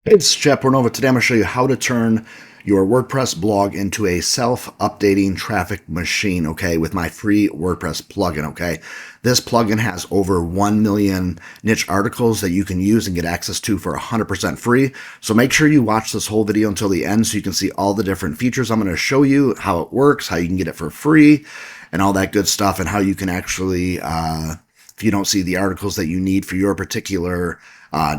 It's Jeff Pornova. Today I'm going to show you how to turn your WordPress blog into a self-updating traffic machine, okay, with my free WordPress plugin, okay? This plugin has over 1 million niche articles that you can use and get access to for 100% free. So make sure you watch this whole video until the end so you can see all the different features. I'm going to show you how it works, how you can get it for free, and all that good stuff, and how you can actually, if you don't see the articles that you need for your particular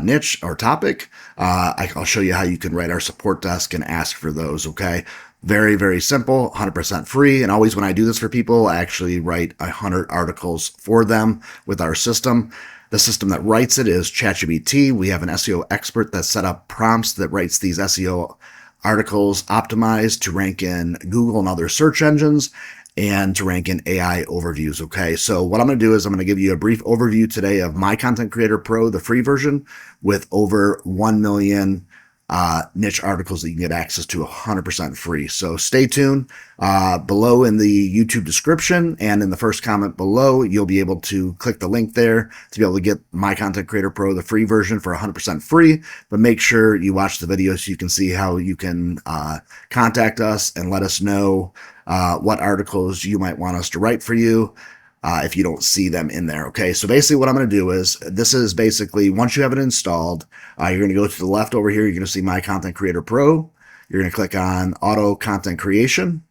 niche or topic, I'll show you how you can write our support desk and ask for those, okay? Very, very simple, 100% free. And always when I do this for people, I actually write 100 articles for them with our system. The system that writes it is ChatGPT. We have an SEO expert that set up prompts that writes these SEO articles optimized to rank in Google and other search engines and to rank in AI overviews, okay? So what I'm going to do is I'm going to give you a brief overview today of My Content Creator Pro, the free version, with over 1 million niche articles that you can get access to 100% free. So stay tuned. Below in the YouTube description and in the first comment below, you'll be able to click the link there to be able to get My Content Creator Pro, the free version, for 100% free. But make sure you watch the video so you can see how you can contact us and let us know what articles you might want us to write for you if you don't see them in there. Okay, so basically what I'm going to do is, this is basically, once you have it installed, you're going to go to the left over here. You're going to see My Content Creator Pro. You're going to click on Auto Content Creation,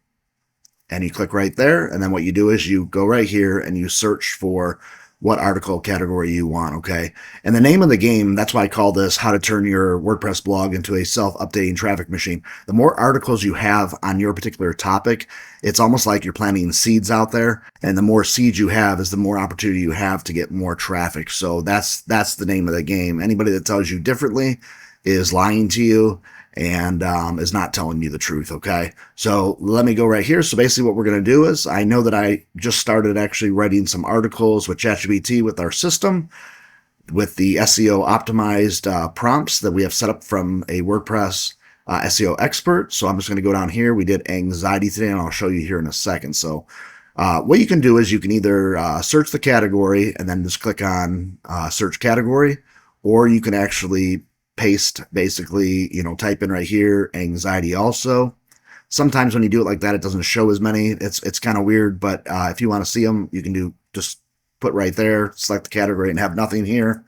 and you click right there. And then what you do is you go right here and you search for what article category you want, okay? And the name of the game, that's why I call this How to Turn Your WordPress Blog into a Self-Updating Traffic Machine. The more articles you have on your particular topic, it's almost like you're planting seeds out there, and the more seeds you have is the more opportunity you have to get more traffic. So that's the name of the game. Anybody that tells you differently is lying to you and is not telling you the truth, okay? So let me go right here. So basically what we're going to do is, I know that I just started actually writing some articles with ChatGPT with our system, with the SEO optimized prompts that we have set up from a WordPress SEO expert. So I'm just going to go down here. We did anxiety today, and I'll show you here in a second. So what you can do is you can either search the category and then just click on search category, or you can actually paste, basically, type in right here, anxiety also. Sometimes when you do it like that, it doesn't show as many. It's kind of weird, but if you want to see them, you can just put right there, select the category, and have nothing here.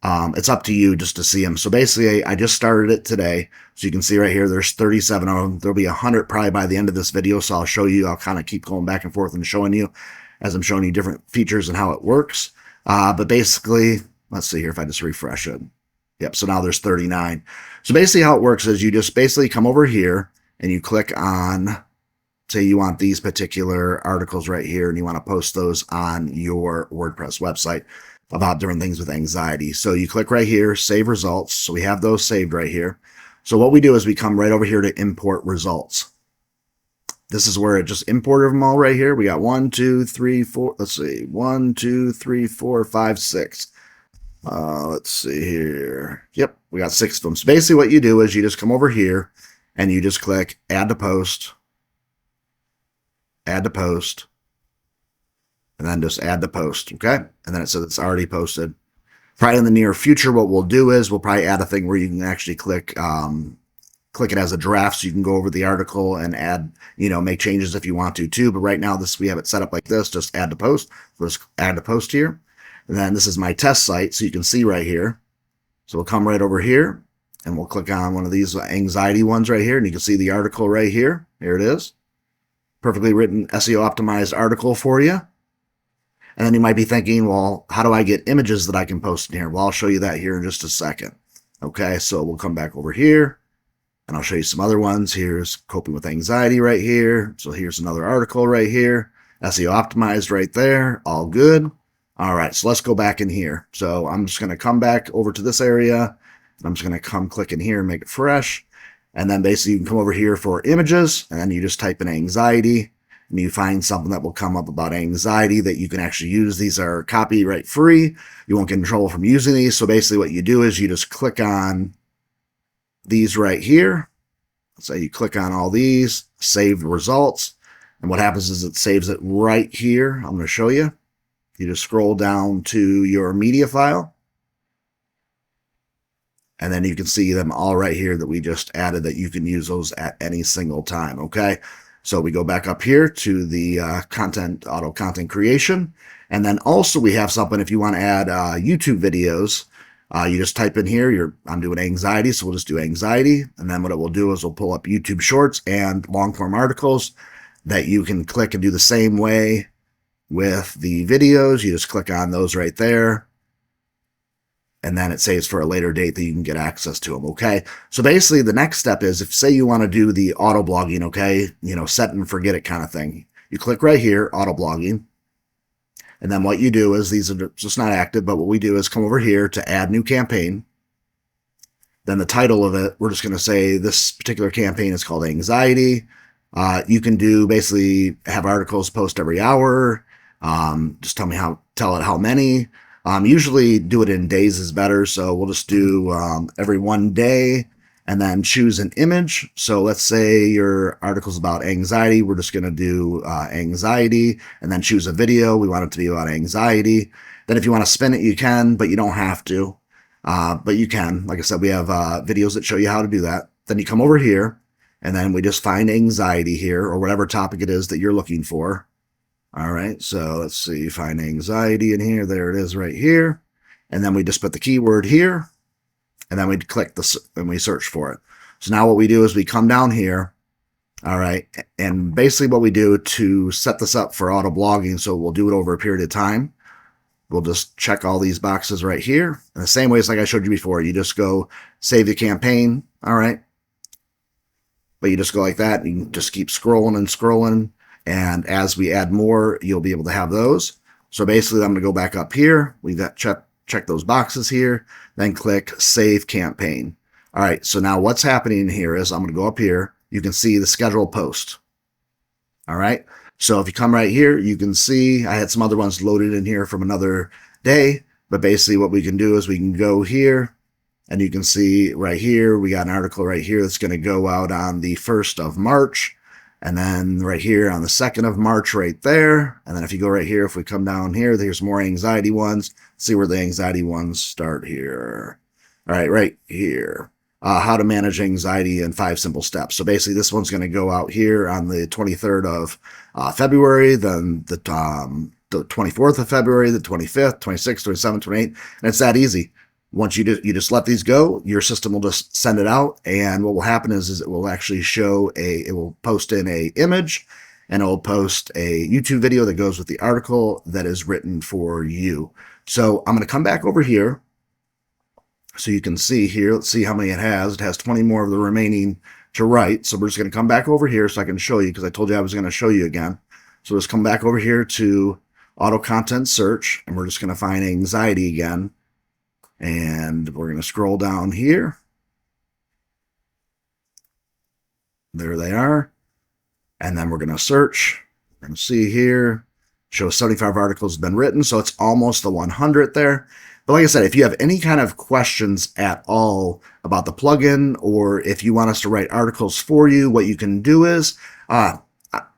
It's up to you just to see them. So basically, I just started it today. So you can see right here, there's 37 of them. There'll be 100 probably by the end of this video. So I'll show you, I'll kind of keep going back and forth and showing you as I'm showing you different features and how it works. But basically, let's see here if I just refresh it. Yep, so now there's 39. So basically how it works is you just basically come over here and you click on, say you want these particular articles right here and you want to post those on your WordPress website about different things with anxiety. So you click right here, save results. So we have those saved right here. So what we do is we come right over here to import results. This is where it just imported them all right here. We got 1, 2, 3, 4, let's see, 1, 2, 3, 4, 5, 6. Let's see here. Yep, we got 6 of them. So basically what you do is you just come over here and you just click add to post, and then just add the post, okay? And then it says it's already posted. Probably in the near future, what we'll do is we'll probably add a thing where you can actually click it as a draft, so you can go over the article and add, make changes if you want to too. But right now, we have it set up like this, just add to post. So just add to post here. And then this is my test site, so you can see right here. So we'll come right over here, and we'll click on one of these anxiety ones right here, and you can see the article right here. Here it is. Perfectly written SEO optimized article for you. And then you might be thinking, well, how do I get images that I can post in here? Well, I'll show you that here in just a second. Okay, so we'll come back over here, and I'll show you some other ones. Here's coping with anxiety right here. So here's another article right here. SEO optimized right there. All good. All right, so let's go back in here. So I'm just going to come back over to this area. I'm just going to come click in here and make it fresh. And then basically you can come over here for images, and then you just type in anxiety, and you find something that will come up about anxiety that you can actually use. These are copyright free. You won't get in trouble from using these. So basically what you do is you just click on these right here. So you click on all these, save the results. And what happens is it saves it right here. I'm going to show you. You just scroll down to your media file. And then you can see them all right here that we just added, that you can use those at any single time. Okay. So we go back up here to the auto content creation. And then also we have something, if you want to add YouTube videos, you just type in here, I'm doing anxiety, so we'll just do anxiety. And then what it will do is we'll pull up YouTube shorts and long form articles that you can click and do the same way with the videos. You just click on those right there. And then it saves for a later date that you can get access to them, okay? So basically the next step is, if say you want to do the auto blogging, okay, set and forget it kind of thing, you click right here, auto blogging. And then what you do is, these are just not active, but what we do is come over here to add new campaign. Then the title of it, we're just going to say this particular campaign is called anxiety. You can do basically have articles post every hour. Just tell it how many. Usually do it in days is better. So we'll just do every 1 day, and then choose an image. So let's say your article's about anxiety. We're just going to do anxiety, and then choose a video. We want it to be about anxiety. Then if you want to spin it, you can, but you don't have to. But you can. Like I said, we have videos that show you how to do that. Then you come over here, and then we just find anxiety here, or whatever topic it is that you're looking for. All right, so let's see, find anxiety in here. There it is right here. And then we just put the keyword here, and then we click this and we search for it. So now what we do is we come down here. All right, and basically what we do to set this up for auto blogging, so we'll do it over a period of time. We'll just check all these boxes right here. In the same ways like I showed you before, you just go save the campaign. All right, but you just go like that. You can just keep scrolling and scrolling. And as we add more, you'll be able to have those. So basically, I'm going to go back up here. We've got check those boxes here, then click Save Campaign. All right, so now what's happening here is I'm going to go up here. You can see the schedule post. All right, so if you come right here, you can see I had some other ones loaded in here from another day. But basically what we can do is we can go here, and you can see right here, we got an article right here that's going to go out on the 1st of March. And then right here on the 2nd of March right there. And then if you go right here, if we come down here, there's more anxiety ones. See where the anxiety ones start here. All right here. How to manage anxiety in 5 simple steps. So basically this one's going to go out here on the 23rd of February, then the 24th of February, the 25th, 26th, 27th, 28th. And it's that easy. Once you just let these go, your system will just send it out, and what will happen is it will actually it will post in a image, and it will post a YouTube video that goes with the article that is written for you. So I'm going to come back over here so you can see here. Let's see how many it has. It has 20 more of the remaining to write. So we're just going to come back over here so I can show you, because I told you I was going to show you again. So let's come back over here to auto content search, and we're just going to find anxiety again. And we're going to scroll down here. There they are. And then we're going to search. We're going to see here, shows 75 articles have been written. So it's almost the 100 there. But like I said, if you have any kind of questions at all about the plugin, or if you want us to write articles for you, what you can do is,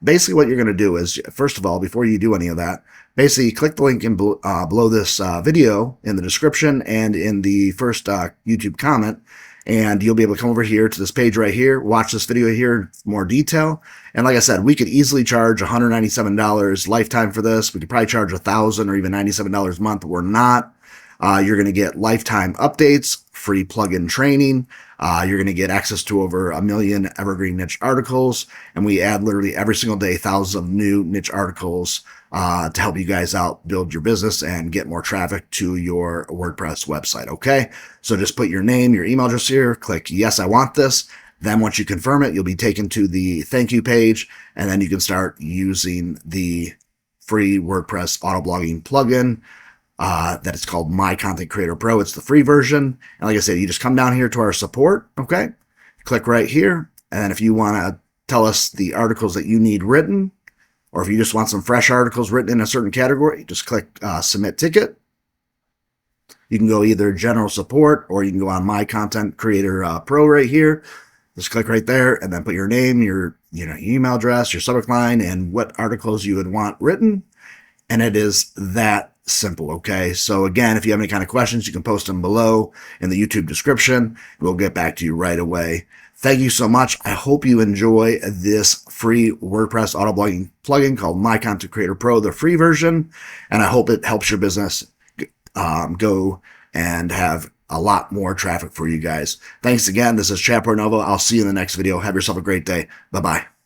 basically what you're going to do is, first of all, before you do any of that, basically click the link below this video in the description and in the first YouTube comment, and you'll be able to come over here to this page right here, watch this video here in more detail. And like I said, we could easily charge $197 lifetime for this. We could probably charge $1,000 or even $97 a month, but we're not. You're going to get lifetime updates, free plugin training. You're going to get access to over 1 million evergreen niche articles, and we add literally every single day thousands of new niche articles to help you guys out, build your business, and get more traffic to your WordPress website. Okay, so just put your name, your email address here, click yes, I want this. Then once you confirm it, you'll be taken to the thank you page, and then you can start using the free WordPress auto blogging plugin. That is called My Content Creator Pro. It's the free version. And like I said, you just come down here to our support, okay? Click right here. And then if you want to tell us the articles that you need written, or if you just want some fresh articles written in a certain category, just click Submit Ticket. You can go either General Support, or you can go on My Content Creator Pro right here. Just click right there, and then put your name, your email address, your subject line, and what articles you would want written. And it is that simple, okay? So again, if you have any kind of questions, you can post them below in the YouTube description. We'll get back to you right away. Thank you so much. I hope you enjoy this free WordPress auto blogging plugin called My Content Creator Pro, the free version, and I hope it helps your business go and have a lot more traffic for you guys. Thanks again. This is Chad Pornovo. I'll see you in the next video. Have yourself a great day. Bye-bye.